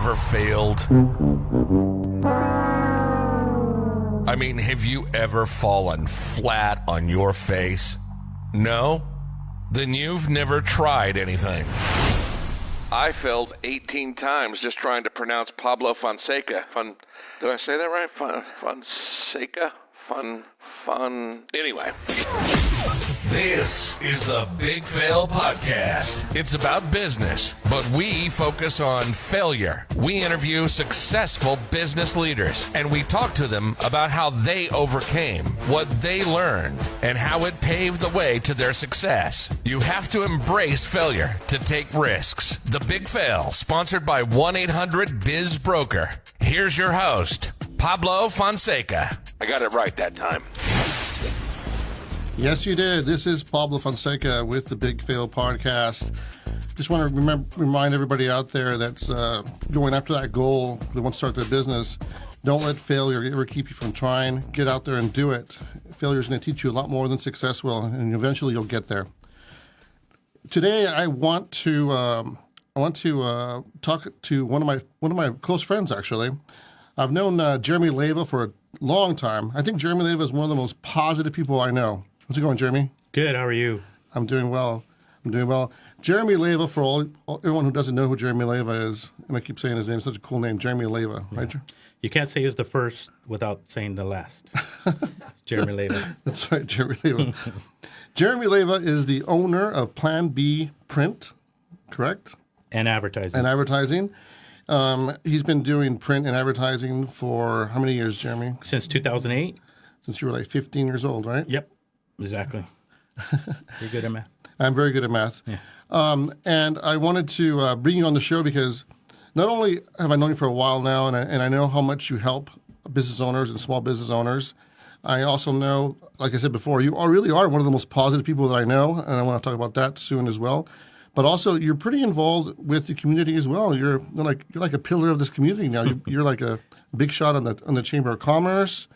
ever failed? I mean, have you ever fallen flat on your face? No? Then you've never tried anything. I failed 18 times just trying to pronounce Pablo Fonseca. Did I say that right? Fonseca? Anyway. This is the Big Fail Podcast. It's about business, but we focus on failure. We interview successful business leaders, and we talk to them about how they overcame, what they learned, and how it paved the way to their success. You have to embrace failure to take risks. The Big Fail, sponsored by 1-800-BIZ-BROKER. Here's your host, Pablo Fonseca. I got it right that time. Yes, you did. This is Pablo Fonseca with the Big Fail Podcast. Just want to remind everybody out there that's going after that goal, that wants to start their business. Don't let failure ever keep you from trying. Get out there and do it. Failure is going to teach you a lot more than success will, and eventually you'll get there. Today, I want to talk to one of my close friends. Actually, I've known Jeremy Leyva for a long time. I think Jeremy Leyva is one of the most positive people I know. How's it going, Jeremy? Good. How are you? I'm doing well. Jeremy Leyva, for everyone who doesn't know who Jeremy Leyva is, and I keep saying his name, it's such a cool name, Jeremy Leyva, right? You can't say he's the first without saying the last. Jeremy Leyva. That's right, Jeremy Leyva. Jeremy Leyva is the owner of Plan B Print, correct? And advertising. He's been doing print and advertising for how many years, Jeremy? Since 2008. Since you were like 15 years old, right? Yep, exactly. You're good at math. I'm very good at math. Yeah. And I wanted to bring you on the show because not only have I known you for a while now, and I know how much you help business owners and small business owners, I also know, like I said before, you really are one of the most positive people that I know, and I want to talk about that soon as well. But also, you're pretty involved with the community as well. You're like a pillar of this community now. You're like a big shot on the Chamber of Commerce.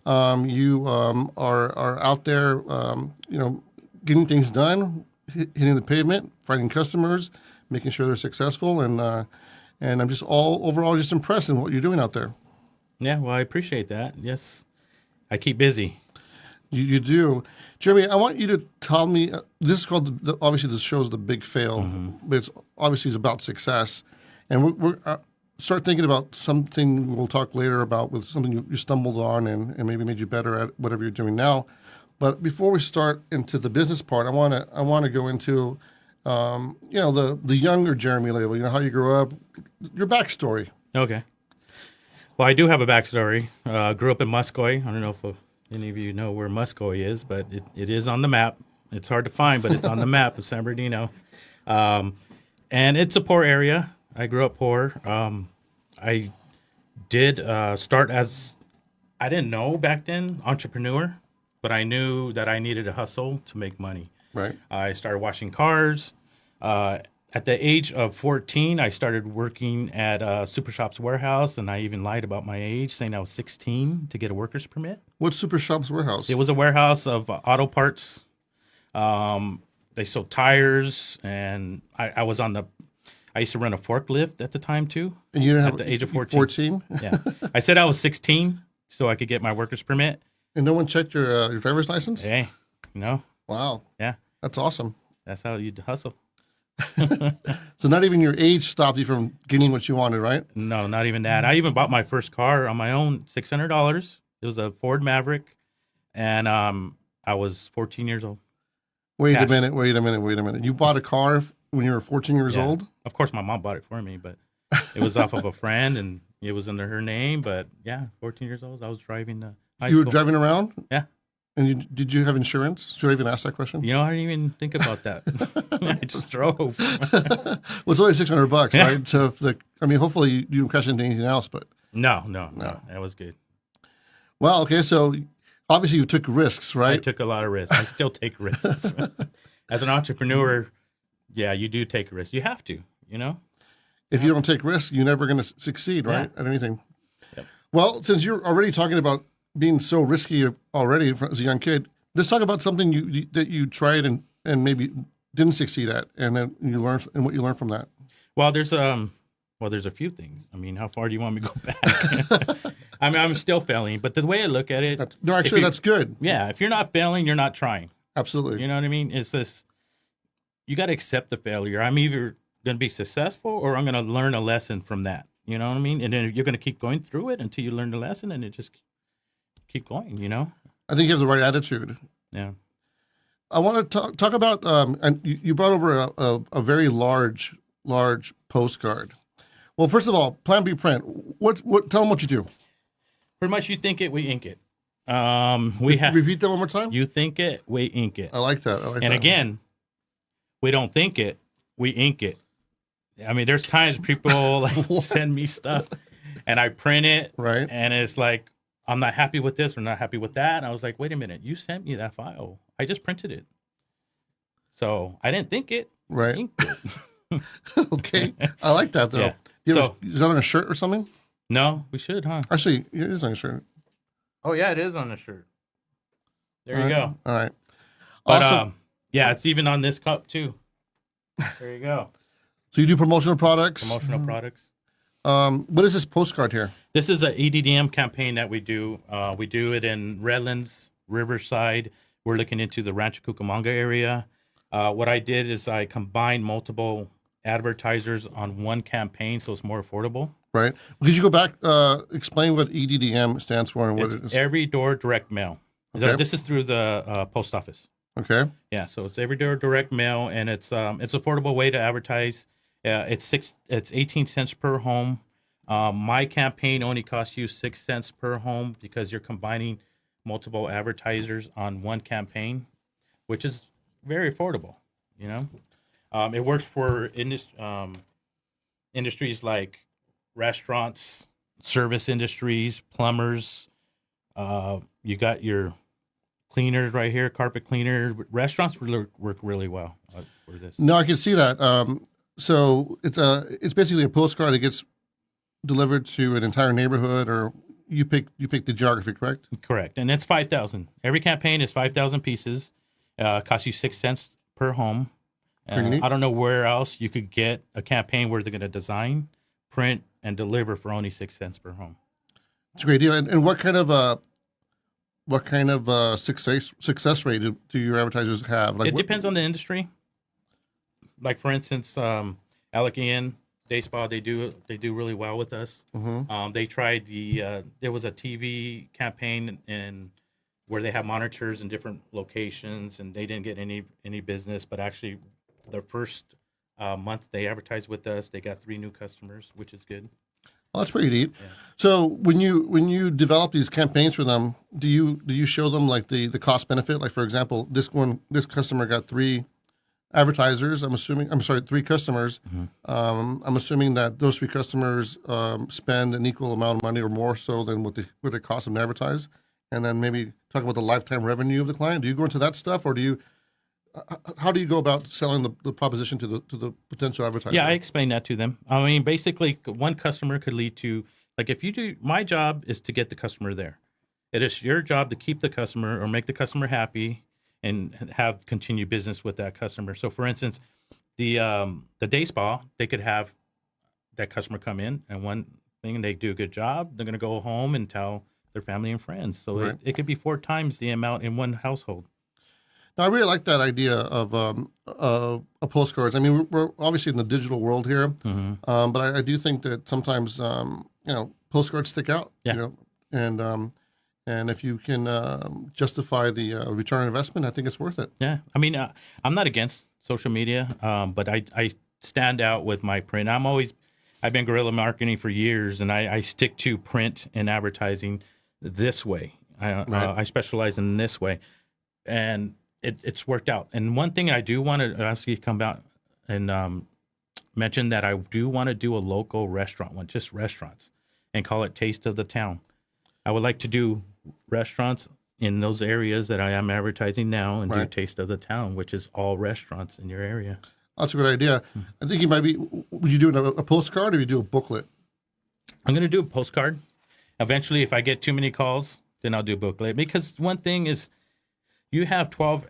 You are out there, getting things done, hitting the pavement, finding customers, making sure they're successful, and I'm just overall just impressed in what you're doing out there. Yeah, well, I appreciate that. Yes, I keep busy. You do. Jeremy, I want you to tell me, this is called, obviously this show's The Big Fail, but it's obviously about success. And we're start thinking about something we'll talk later about with something you stumbled on and maybe made you better at whatever you're doing now. But before we start into the business part, I want to go into, the younger Jeremy Leyva, how you grew up, your backstory. Okay. Well, I do have a backstory. Grew up in Muscoy. I don't know if any of you know where Muscoy is, but it is on the map. It's hard to find, but it's on the map of San Bernardino. And it's a poor area. I grew up poor. I did start as, I didn't know back then, entrepreneur, but I knew that I needed to hustle to make money. Right. I started washing cars. At the age of 14, I started working at Super Shop's warehouse, and I even lied about my age, saying I was 16 to get a worker's permit. What's Super Shop's warehouse? It was a warehouse of auto parts. They sold tires, and I used to run a forklift at the time, too. And you didn't have at the age of 14. 14? Yeah. I said I was 16 so I could get my worker's permit. And no one checked your driver's license? Hey, no. Wow. Yeah. That's awesome. That's how you hustle. So not even your age stopped you from getting what you wanted, right? No, not even that. I even bought my first car on my own, $600. It was a Ford Maverick, and I was 14 years old. Wait a minute. You bought a car when you were 14 years old? Of course, my mom bought it for me, but it was off of a friend, and it was under her name. But, yeah, 14 years old, I was driving to high school. You were driving around? Yeah. And did you have insurance? Should I even ask that question? I didn't even think about that. I just drove. Well, it's only $600, right? So, hopefully you didn't crash into anything else, but... No. That was good. Well, okay, so obviously you took risks, right? I took a lot of risks. I still take risks. As an entrepreneur, yeah, you do take risks. You have to, If you don't take risks, you're never going to succeed, right, at anything. Yep. Well, since you're already talking about being so risky already as a young kid, let's talk about something that you tried and maybe didn't succeed at, and then you learned and what you learned from that. Well, there's Well, there's a few things. I mean, how far do you want me to go back? I mean, I'm still failing, but the way I look at it, that's good. Yeah, if you're not failing, you're not trying. Absolutely. You know what I mean? It's this. You got to accept the failure. I'm either going to be successful or I'm going to learn a lesson from that. You know what I mean? And then you're going to keep going through it until you learn the lesson, and it just keep going. You know? I think you have the right attitude. Yeah. I want to talk about, and you brought over a very large postcard. Well, first of all, Plan B Print. Tell them what you do. Pretty much, you think it, we ink it. Repeat that one more time. You think it, we ink it. I like that. And again, we don't think it, we ink it. I mean, there's times people like send me stuff, and I print it, right? And it's like, I'm not happy with this or not happy with that. And I was like, wait a minute, you sent me that file. I just printed it. So I didn't think it. Right. Inked it. Okay. I like that, though. Yeah. Is that on a shirt or something? No, we should, huh? Actually, it is on a shirt. Oh, yeah, it is on the shirt. There you go. All right. But, awesome. Yeah, it's even on this cup, too. There you go. So you do promotional products? Promotional products. What is this postcard here? This is an EDDM campaign that we do. We do it in Redlands, Riverside. We're looking into the Rancho Cucamonga area. What I did is I combined multiple advertisers on one campaign, so it's more affordable. Right. Could you go back, explain what EDDM stands for and what it is? Every Door Direct Mail. Okay. This is through the post office. Okay. Yeah, so it's Every Door Direct Mail, and it's affordable way to advertise. It's 18 cents per home. My campaign only costs you 6 cents per home because you're combining multiple advertisers on one campaign, which is very affordable. You know, it works for industries like restaurants, service industries, plumbers. You got your cleaners right here, carpet cleaner. Restaurants work really well for this. No, I can see that. So it's basically a postcard that gets delivered to an entire neighborhood, or you pick the geography, correct? Correct, and it's 5,000. Every campaign is 5,000 pieces. Costs you 6 cents per home. I don't know where else you could get a campaign where they're going to design, print, and deliver for only 6 cents per home. It's a great deal. And what kind of success rate do your advertisers have? It depends on the industry. Like for instance, Alec Ian Day Spa, they do really well with us. Mm-hmm. They tried there was a TV campaign and where they have monitors in different locations, and they didn't get any business. But actually, the first month they advertised with us, they got 3 new customers, which is good. Well, that's pretty neat. Yeah. So when you develop these campaigns for them, do you show them like the cost benefit? Like for example, this customer got 3 advertisers. 3 customers. Mm-hmm. I'm assuming that those 3 customers spend an equal amount of money or more so than what it costs them to advertise. And then maybe talk about the lifetime revenue of the client. Do you go into that stuff, or how do you go about selling the proposition to the potential advertiser? Yeah, I explain that to them. I mean, basically, one customer could lead to, like, if you do, my job is to get the customer there. It is your job to keep the customer or make the customer happy and have continued business with that customer. So, for instance, the day spa, they could have that customer come in, and one thing, they do a good job, they're going to go home and tell their family and friends. So right. it could be 4 times the amount in one household. Now, I really like that idea of postcards. I mean, we're obviously in the digital world here, Mm-hmm. but I do think that sometimes postcards stick out. Yeah. And if you can justify the return on investment, I think it's worth it. Yeah, I mean, I'm not against social media, but I stand out with my print. I've been guerrilla marketing for years, and I stick to print and advertising this way. I specialize in this way, and it's worked out. And one thing I do want to ask you to come out and mention that I do want to do a local restaurant one, just restaurants, and call it Taste of the Town. I would like to do restaurants in those areas that I am advertising now and do Taste of the Town, which is all restaurants in your area. That's a good idea. I think would you do a postcard or you do a booklet? I'm going to do a postcard. Eventually, if I get too many calls, then I'll do a booklet. Because one thing is, you have 12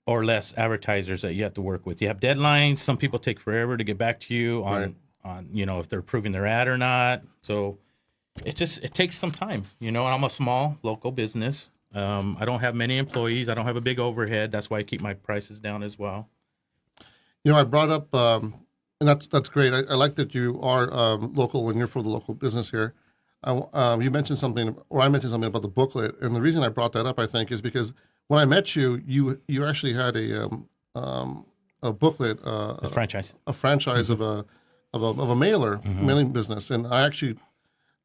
or less advertisers that you have to work with. You have deadlines. Some people take forever to get back to you if they're approving their ad or not. So it takes some time, and I'm a small local business. I don't have many employees. I don't have a big overhead. That's why I keep my prices down as well. I brought up, and that's great. I like that you are local and you're for the local business here. You mentioned something, or I mentioned something about the booklet, and the reason I brought that up, I think, is because when I met you, you actually had a booklet, A franchise. a franchise of a mailing business, and I actually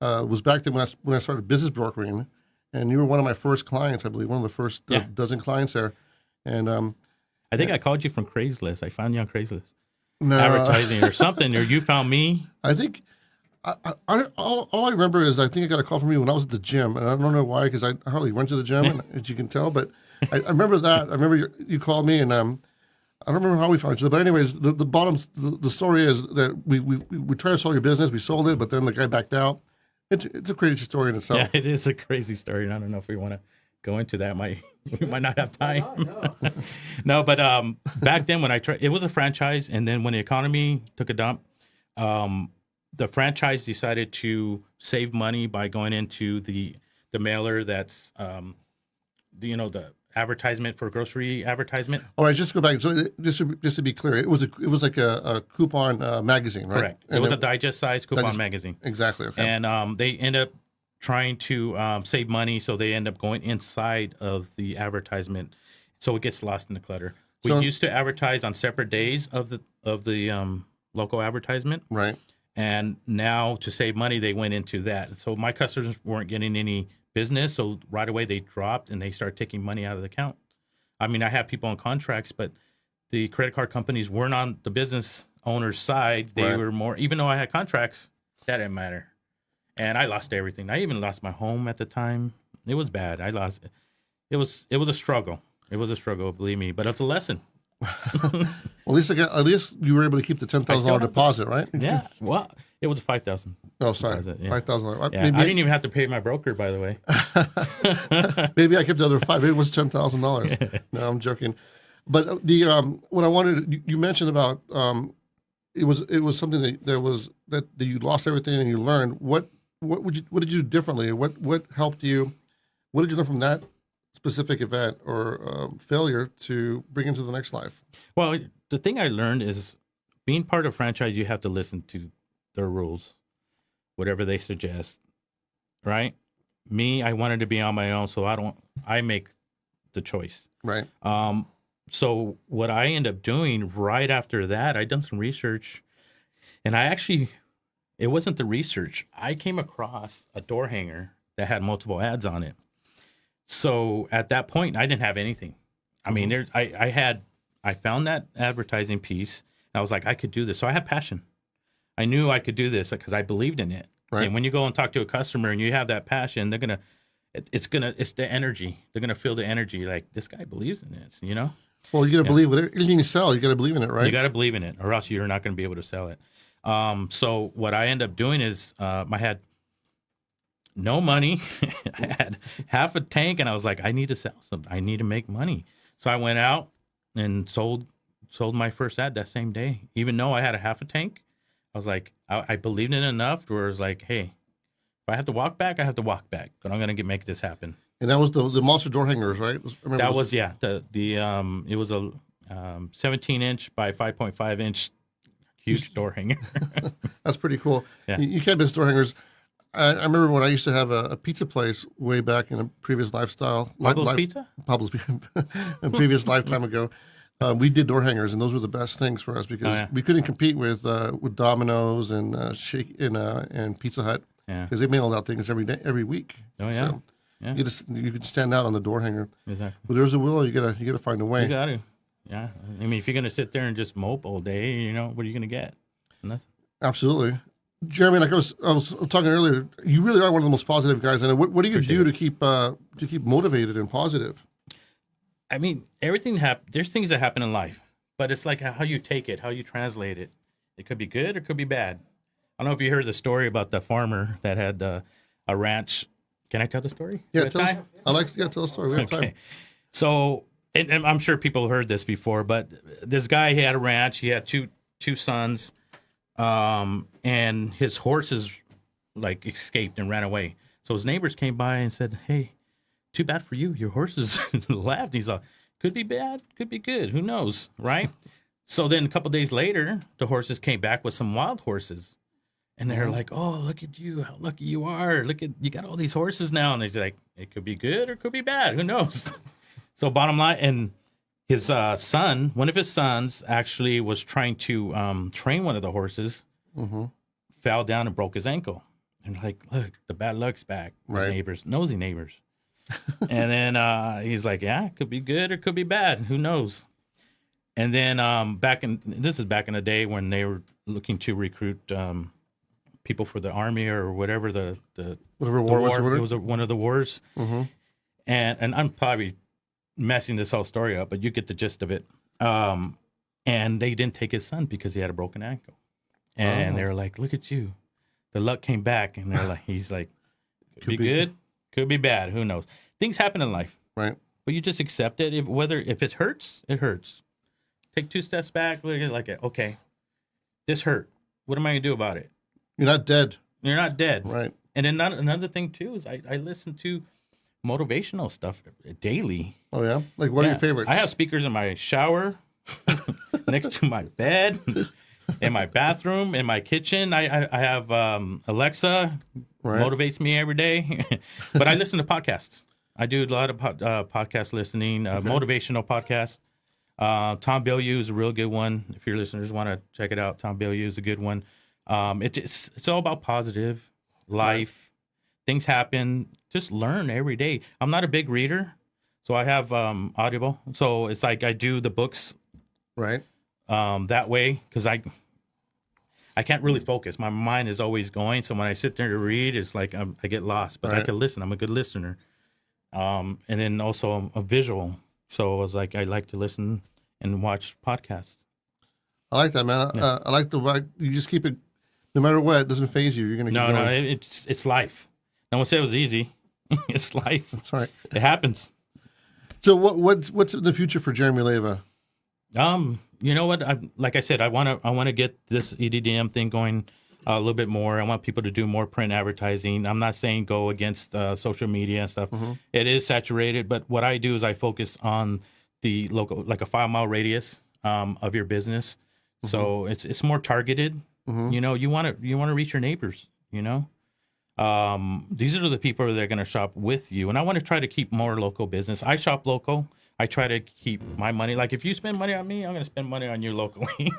was back then when I started business brokering, and you were one of my first clients, I believe, one of the first dozen clients there, and I think I called you from Craigslist. I found you on Craigslist, no, advertising or something, or you found me. I think. All I remember is I think I got a call from you when I was at the gym, and I don't know why because I hardly went to the gym, as you can tell. But I remember that. I remember you called me, and I don't remember how we found each other. But anyways, the story is that we tried to sell your business, we sold it, but then the guy backed out. It's a crazy story in itself. Yeah, it is a crazy story, and I don't know if we want to go into that. We might not have time. No, but back then when I tried, it was a franchise, and then when the economy took a dump, the franchise decided to save money by going into the mailer that's the advertisement for grocery advertisement. All right, just to go back. So just to be clear, it was like a coupon magazine, right? Correct. It was a digest size coupon magazine. Exactly. Okay. And they end up trying to save money, so they end up going inside of the advertisement, so it gets lost in the clutter. We used to advertise on separate days of the local advertisement, right? And now to save money, they went into that. So my customers weren't getting any business, so right away they dropped and they started taking money out of the account. I mean, I have people on contracts, but the credit card companies weren't on the business owner's side. They were more, even though I had contracts, that didn't matter. And I lost everything. I even lost my home at the time. It was bad. I lost it. It was a struggle. It was a struggle, believe me, but it's a lesson. Well, at least you were able to keep the $10,000 deposit, right? Yeah. Well, it was $5,000. Oh, sorry, yeah. $5,000. Yeah. I didn't even have to pay my broker, by the way. Maybe I kept the other $5,000. Maybe it was $10,000. No, I'm joking. But what I wanted, you mentioned about it was something that you lost everything and you learned. What did you do differently? What helped you? What did you learn from that specific event or failure to bring into the next life? Well, the thing I learned is being part of a franchise, you have to listen to their rules, whatever they suggest, right? Me, I wanted to be on my own, so I make the choice. Right. So what I end up doing right after that, I done some research, and it wasn't the research. I came across a door hanger that had multiple ads on it. So at that point, I didn't have anything. I mean, I found that advertising piece, and I was like, I could do this. So I had passion. I knew I could do this because I believed in it. Right. And when you go and talk to a customer and you have that passion, it's the energy. They're gonna feel the energy. Like, this guy believes in this, Well, you got to believe with anything you sell. You got to believe in it, right? You got to believe in it, or else you're not going to be able to sell it. So what I end up doing is I had no money. I had half a tank, and I was like, I need to sell something. I need to make money. So I went out and sold my first ad that same day. Even though I had a half a tank, I was like, I believed in it enough where it was like, hey, if I have to walk back, I have to walk back. But I'm going to make this happen. And that was the monster door hangers, right? It was a 17-inch by 5.5-inch huge door hanger. That's pretty cool. Yeah. You can't miss door hangers. I remember when I used to have a pizza place way back in a previous lifestyle. Pablo's Pizza? Pablo's Pizza. A previous lifetime ago. We did door hangers, and those were the best things for us because we couldn't compete with Domino's and Pizza Hut because they mailed out things every week. Oh, yeah. So you could stand out on the door hanger. Exactly. But there's a will. You gotta find a way. You got to. Yeah. I mean, if you're going to sit there and just mope all day, what are you going to get? Nothing. Absolutely. Jeremy, like I was talking earlier, you really are one of the most positive guys I know. What do you do to keep motivated and positive? I mean, there's things that happen in life, but it's like how you take it, how you translate it. It could be good or it could be bad. I don't know if you heard the story about the farmer that had a ranch. Can I tell the story? Yeah, tell the story. We have time. So, and I'm sure people heard this before, but this guy, he had a ranch. He had two sons. and his horses like escaped and ran away. So his neighbors came by and said, "Hey, too bad for you. Your horses left." He's like, "Could be bad, could be good. Who knows, right?" So then a couple days later, the horses came back with some wild horses. And they're like, "Oh, look at you. How lucky you are. Look at, you got all these horses now." And they're like, "It could be good or it could be bad. Who knows?" So bottom line, and his son, one of his sons actually was trying to train one of the horses, fell down and broke his ankle. And like, "Look, the bad luck's back." Right. Neighbors, nosy neighbors. And then he's like, "Yeah, it could be good or it could be bad. Who knows?" And then this is back in the day when they were looking to recruit people for the army or whatever Whatever war was. It was one of the wars. And I'm probably messing this whole story up, but you get the gist of it. And they didn't take his son because he had a broken ankle. And they were like, "Look at you. The luck came back." And they're like, he's like, could be good, could be bad. Who knows? Things happen in life. Right. But you just accept it. If it hurts, it hurts. Take 2 steps back, look at it like, okay, this hurt. What am I going to do about it? You're not dead. You're not dead. Right. And then another thing, too, is I listen to motivational stuff daily. Oh, yeah? Like, what are your favorites? I have speakers in my shower, next to my bed, in my bathroom, in my kitchen. I have Alexa, motivates me every day. But I listen to podcasts. I do a lot of podcast listening, motivational podcasts. Tom Bilyeu is a real good one. If your listeners want to check it out, Tom Bilyeu is a good one. It's all about positive life. Things happen. Just learn every day. I'm not a big reader, so I have Audible. So it's like I do the books right that way because I can't really focus. My mind is always going. So when I sit there to read, it's like I get lost. But I can listen. I'm a good listener. And then also I'm a visual. So I was like, I like to listen and watch podcasts. I like that, man. Yeah. I like you just keep it, no matter what, it doesn't phase you. You're going to keep going. No, it's life. No one said it was easy. It's life. That's right. It happens. So what's in the future for Jeremy Leyva? You know what? Like I said, I want to get this EDDM thing going a little bit more. I want people to do more print advertising. I'm not saying go against social media and stuff. It is saturated, but what I do is I focus on the local, like a 5-mile radius of your business. So it's more targeted. You know, you want to reach your neighbors. You know, these are the people that are going to shop with you, and I want to try to keep more local business. I shop local. I try to keep my money. Like if you spend money on me, I'm going to spend money on you locally.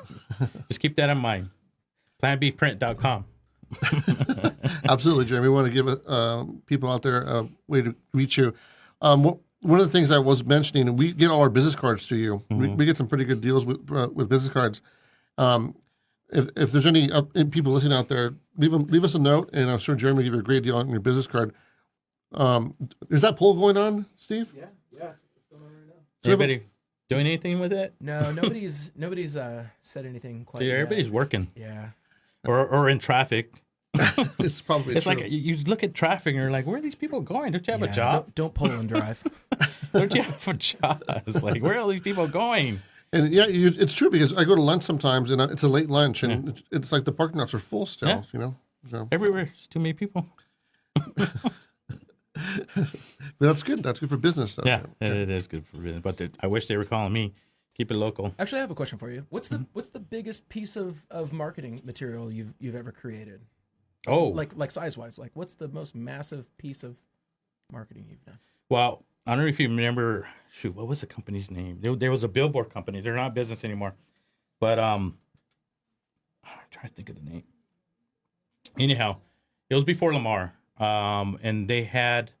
Just keep that in mind. PlanBprint.com. Absolutely, Jeremy. We want to give people out there a way to reach you. One of the things I was mentioning, we get all our business cards to you. We get some pretty good deals with business cards. If there's any people listening out there, leave us a note, and I'm sure Jeremy will give you a great deal on your business card. Is that poll going on, Steve? Yeah, it's going on right now. Anybody doing anything with it? No, nobody's said anything quite. See, everybody's working. Yeah. Or in traffic. It's probably It's true. like you look at traffic and you're like, where are these people going? Don't you have a job? Don't pull and drive. Don't you have a job? It's like, where are all these people going? And yeah, it's true because I go to lunch sometimes, and it's a late lunch, and it's like the parking lots are full still. Yeah. You know, so. Everywhere, there's too many people. But that's good. That's good for business. Though. Yeah, it is good for business. But I wish they were calling me. Keep it local. Actually, I have a question for you. What's the biggest piece of marketing material you've ever created? Oh, like size wise, like what's the most massive piece of marketing you've done? well, I don't know if you remember. Shoot, what was the company's name? There was a billboard company. They're not in business anymore. But I'm trying to think of the name. Anyhow, it was before Lamar, and they had.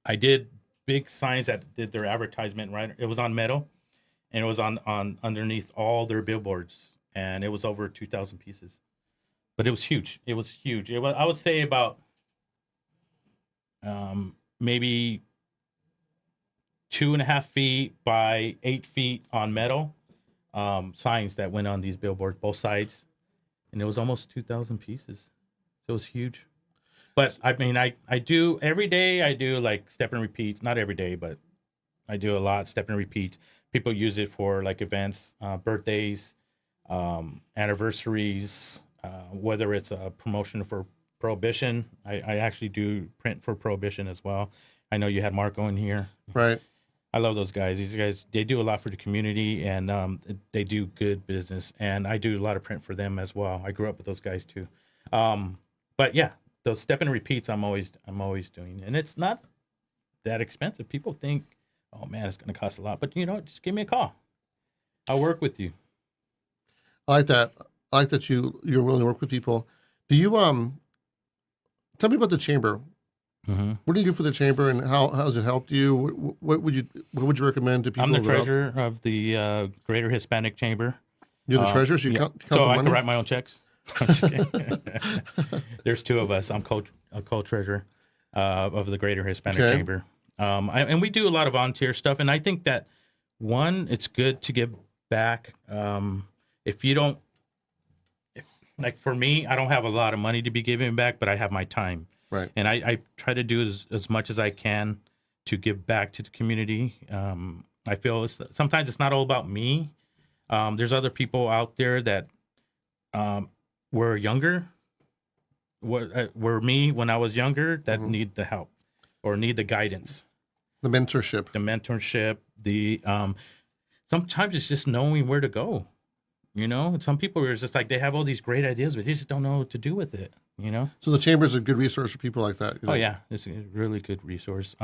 I did big signs that did their advertisement. Right, it was on metal, and it was on underneath all their billboards, and it was over 2,000 pieces. But it was huge. It was huge. It was, I would say, about maybe 2.5 feet by 8 feet on metal signs that went on these billboards, both sides, and it was almost 2,000 pieces. So it was huge. But I mean, I do every day. I do like step and repeat. Not every day, but I do a lot step and repeat. People use it for like events, birthdays, anniversaries, whether it's a promotion for Prohibition. I actually do print for Prohibition as well. I know you had Marco in here. Right. I love those guys. These guys, they do a lot for the community, and they do good business. And I do a lot of print for them as well. I grew up with those guys too. But yeah, those step and repeats, I'm always doing, and it's not that expensive. People think, oh man, it's going to cost a lot, but just give me a call. I'll work with you. I like that. I like that you're willing to work with people. Do you tell me about the chamber? Mm-hmm. What do you do for the chamber, and how has it helped you? What would you recommend to people? I'm the treasurer of the Greater Hispanic Chamber. You're the treasurer, so you count the I money? can write my own checks. I'm just kidding. There's two of us. I'm a co-treasurer of the Greater Hispanic Chamber, and we do a lot of volunteer stuff. And I think that it's good to give back. If you don't, like for me, I don't have a lot of money to be giving back, but I have my time. Right. And I try to do as much as I can to give back to the community. I feel sometimes it's not all about me. There's other people out there that were younger, were me when I was younger, that need the help or need the guidance. The mentorship. Sometimes it's just knowing where to go. Some people are just like, they have all these great ideas, but they just don't know what to do with it. So the chamber is a good resource for people like that. Oh yeah, it's a really good resource.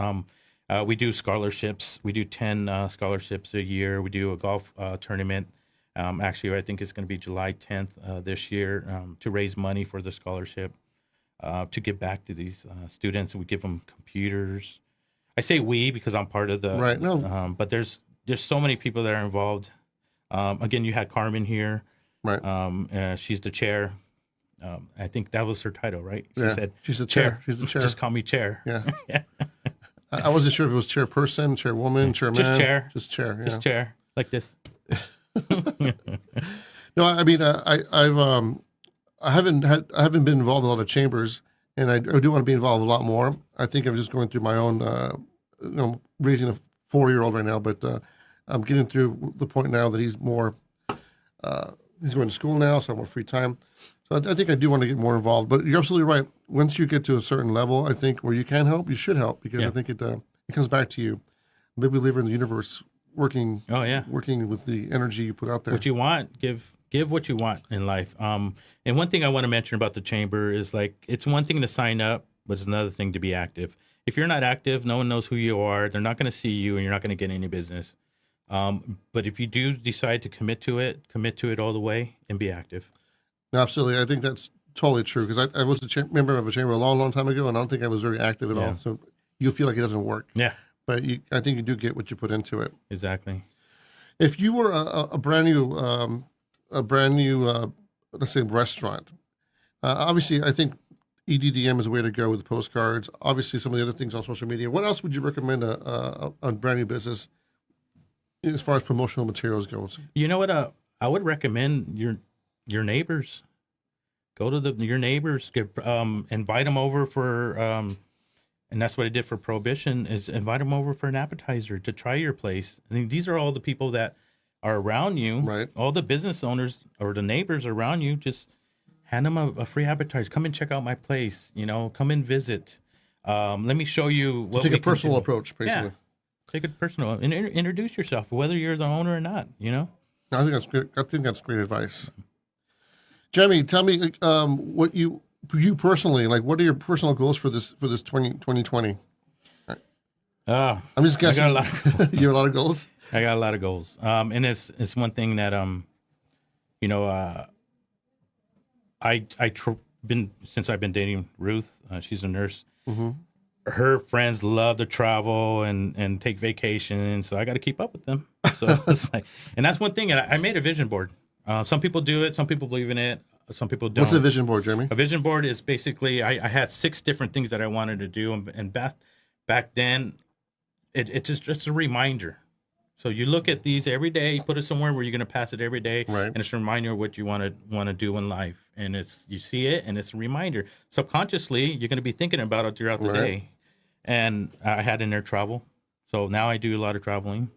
We do scholarships. We do 10 scholarships a year. We do a golf tournament. Actually, I think it's going to be July 10th this year to raise money for the scholarship to give back to these students. We give them computers. I say we because I'm part of the right. No, but there's so many people that are involved. Again, you had Carmen here. Right. She's the chair. I think that was her title, right? She said she's the chair. She's the chair. Just call me chair. Yeah. Yeah. I wasn't sure if it was chairperson, chairwoman, chairman. Just chair. Just chair. Yeah. Just chair. Like this. No, I mean, I haven't been involved in a lot of chambers, and I do want to be involved a lot more. I think I'm just going through my own, raising a 4-year-old right now, but I'm getting through the point now that he's more, he's going to school now, so I have more free time. So I think I do want to get more involved. But you're absolutely right. Once you get to a certain level, I think where you can help, you should help, because I think it comes back to you. Maybe we live in the universe working. Oh yeah, working with the energy you put out there. What you want, give what you want in life. And one thing I want to mention about the chamber is, like, it's one thing to sign up, but it's another thing to be active. If you're not active, no one knows who you are. They're not going to see you, and you're not going to get any business. But if you do decide to commit to it all the way and be active. No, absolutely. I think that's totally true, because I was a member of a chamber a long, long time ago, and I don't think I was very active at all. So you feel like it doesn't work. Yeah. But I think you do get what you put into it. Exactly. If you were a brand new, let's say, restaurant, obviously I think EDDM is a way to go with the postcards. Obviously, some of the other things on social media. What else would you recommend a brand new business as far as promotional materials goes? You know what? I would recommend your neighbors. Go to your neighbors. Invite them over for, and that's what I did for Prohibition. Is invite them over for an appetizer to try your place. I mean, these are all the people that are around you. Right. All the business owners or the neighbors around you. Just hand them a free appetizer. Come and check out my place. Come and visit. Let me show you. What take a personal approach, basically. Yeah. Take it personal and introduce yourself, whether you're the owner or not. I think that's good. I think that's great advice. Jeremy, tell me what you personally, like, what are your personal goals for this 2020? I'm just guessing. I got a lot. You have a lot of goals? I got a lot of goals. And it's one thing that since I've been dating Ruth, she's a nurse. Mm-hmm. Her friends love to travel and take vacations, so I got to keep up with them. So it's like, and that's one thing. And I made a vision board. Some people do it. Some people believe in it. Some people don't. What's a vision board, Jeremy? A vision board is basically I had 6 different things that I wanted to do, and back then, it's just a reminder. So you look at these every day, put it somewhere where you're going to pass it every day, right. And it's a reminder of what you want to do in life, and you see it, and it's a reminder. Subconsciously, you're going to be thinking about it throughout the day. And I had in there travel, so now I do a lot of traveling,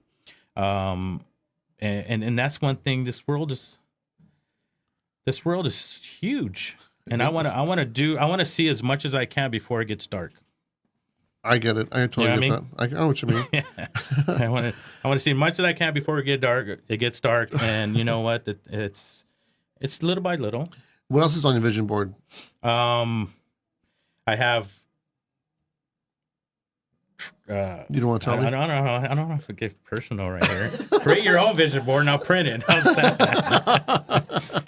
and that's one thing. This world is this world is huge, and I want to see as much as I can before it gets dark. I get it. I totally get that. I know what you mean. I want to see as much as I can before it gets dark, and you know what? It's little by little. What else is on your vision board? I have. You don't want to tell me? I don't know if it gets personal right here. Create your own vision board and I'll print it. How's that?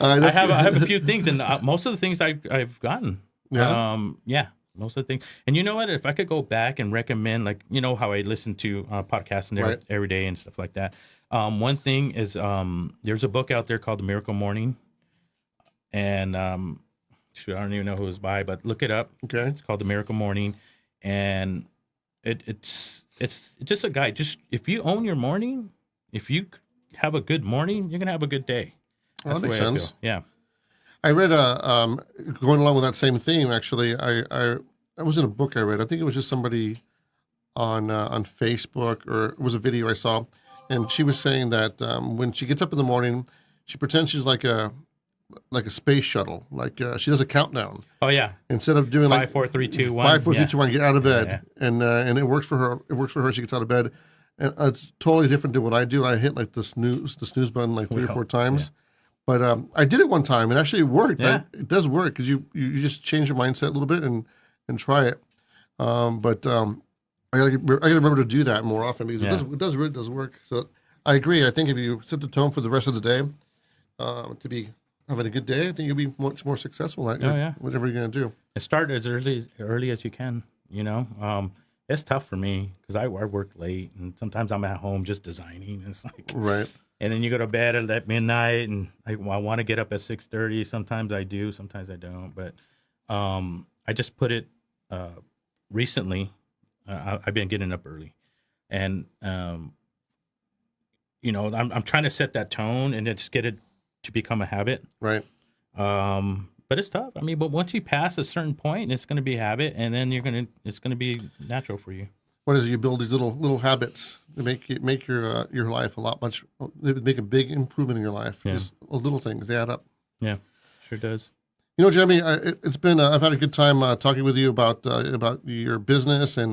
I have a few things, and most of the things I've gotten. Yeah. Most of the things. And you know what? If I could go back and recommend, like, you know how I listen to podcasts and every day and stuff like that. One thing is there's a book out there called The Miracle Morning, and I don't even know who it was by, but look it up. Okay. It's called The Miracle Morning, and it's just a guide. Just if you own your morning, if you have a good morning, you're gonna have a good day. Well, that makes sense. Yeah. I read going along with that same theme. Actually, I was in a book I read. I think it was just somebody on Facebook, or it was a video I saw, and she was saying that when she gets up in the morning, she pretends she's like a space shuttle. Like she does a countdown. Oh yeah. Instead of doing 5, 4, 3, 2, 1. 5, 4, 3, 2, 1. Get out of bed, Yeah. And it works for her. It works for her. She gets out of bed, and it's totally different than what I do. I hit like the snooze button like 3 or 4 times. Yeah. But I did it one time. It actually worked. Yeah. It does work because you just change your mindset a little bit and try it. But I gotta remember to do that more often because it really does work. So I agree. I think if you set the tone for the rest of the day to be having a good day, I think you'll be much more successful at whatever you're going to do. And start as early as you can. You know, it's tough for me because I work late, and sometimes I'm at home just designing. And it's like right. And then you go to bed at midnight, and I want to get up at 6:30. Sometimes I do, sometimes I don't. But I just put it recently. I've been getting up early, and you know, I'm trying to set that tone and just get it to become a habit. Right. But it's tough. I mean, but once you pass a certain point, it's going to be a habit, and then it's going to be natural for you. What is it? You build these little habits to make your life make a big improvement in your life. Yeah. Just little things, they add up. Yeah, sure does. You know, Jeremy, it's been I've had a good time talking with you about your business and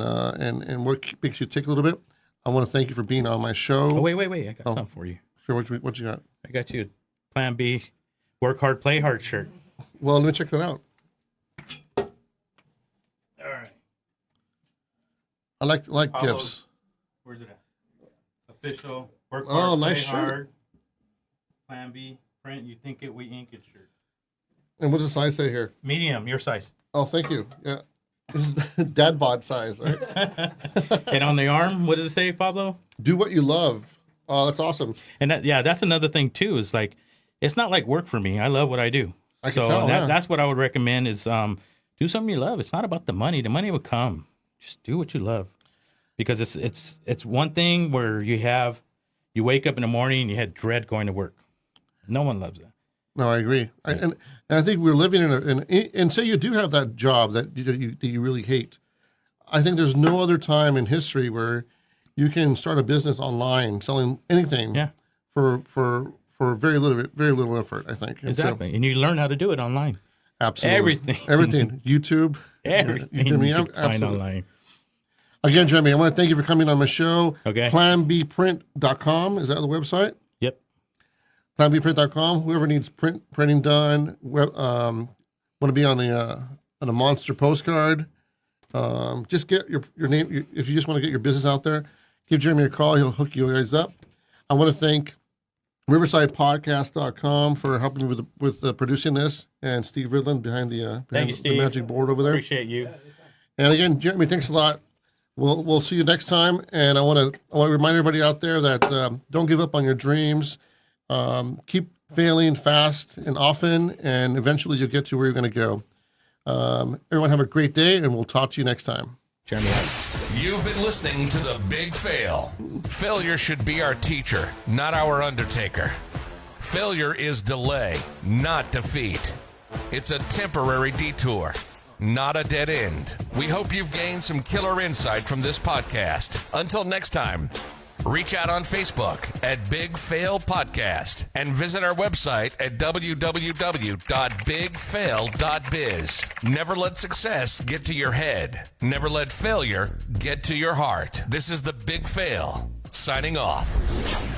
what makes you tick a little bit. I want to thank you for being on my show. Oh, wait! I got something for you. Sure, what you got? I got you a Plan B, Work Hard, Play Hard shirt. Well, let me check that out. All right. I like gifts. Where's it at? Official. Work Oh, hard, nice play shirt. hard. Plan B, print. You think it, we ink it shirt. And what does the size say here? Medium, your size. Oh, thank you. Yeah, this is dad bod size. Right? And on the arm, what does it say, Pablo? Do what you love. Oh, that's awesome. And that's another thing too. Is like, it's not like work for me. I love what I do. I can tell. That's what I would recommend is do something you love. It's not about the money. The money will come. Just do what you love, because it's one thing where you wake up in the morning and you had dread going to work. No one loves that. No, I agree. Right. And I think we're living and say you do have that job that you really hate. I think there's no other time in history where you can start a business online selling anything. Yeah. For very little effort, I think. Exactly. And you learn how to do it online. Absolutely. Everything. YouTube. Everything you can find online. Again, Jeremy, I want to thank you for coming on my show. Okay. PlanBprint.com. Is that the website? Yep. PlanBprint.com. Whoever needs printing done, want to be on a monster postcard, just get your name. If you just want to get your business out there, give Jeremy a call. He'll hook you guys up. I want to thank RiversidePodcast.com for helping me with producing this, and Steve Ridland behind the magic board over there. Appreciate you. And again, Jeremy, thanks a lot. We'll see you next time. And I want to remind everybody out there that don't give up on your dreams. Keep failing fast and often, and eventually you'll get to where you're going to go. Everyone have a great day, and we'll talk to you next time. Jeremy. You've been listening to The Big Fail. Failure should be our teacher, not our undertaker. Failure is delay, not defeat. It's a temporary detour, not a dead end. We hope you've gained some killer insight from this podcast. Until next time, Reach out on Facebook at Big Fail Podcast and visit our website at www.bigfail.biz. Never let success get to your head. Never let failure get to your heart. This is the Big Fail, signing off.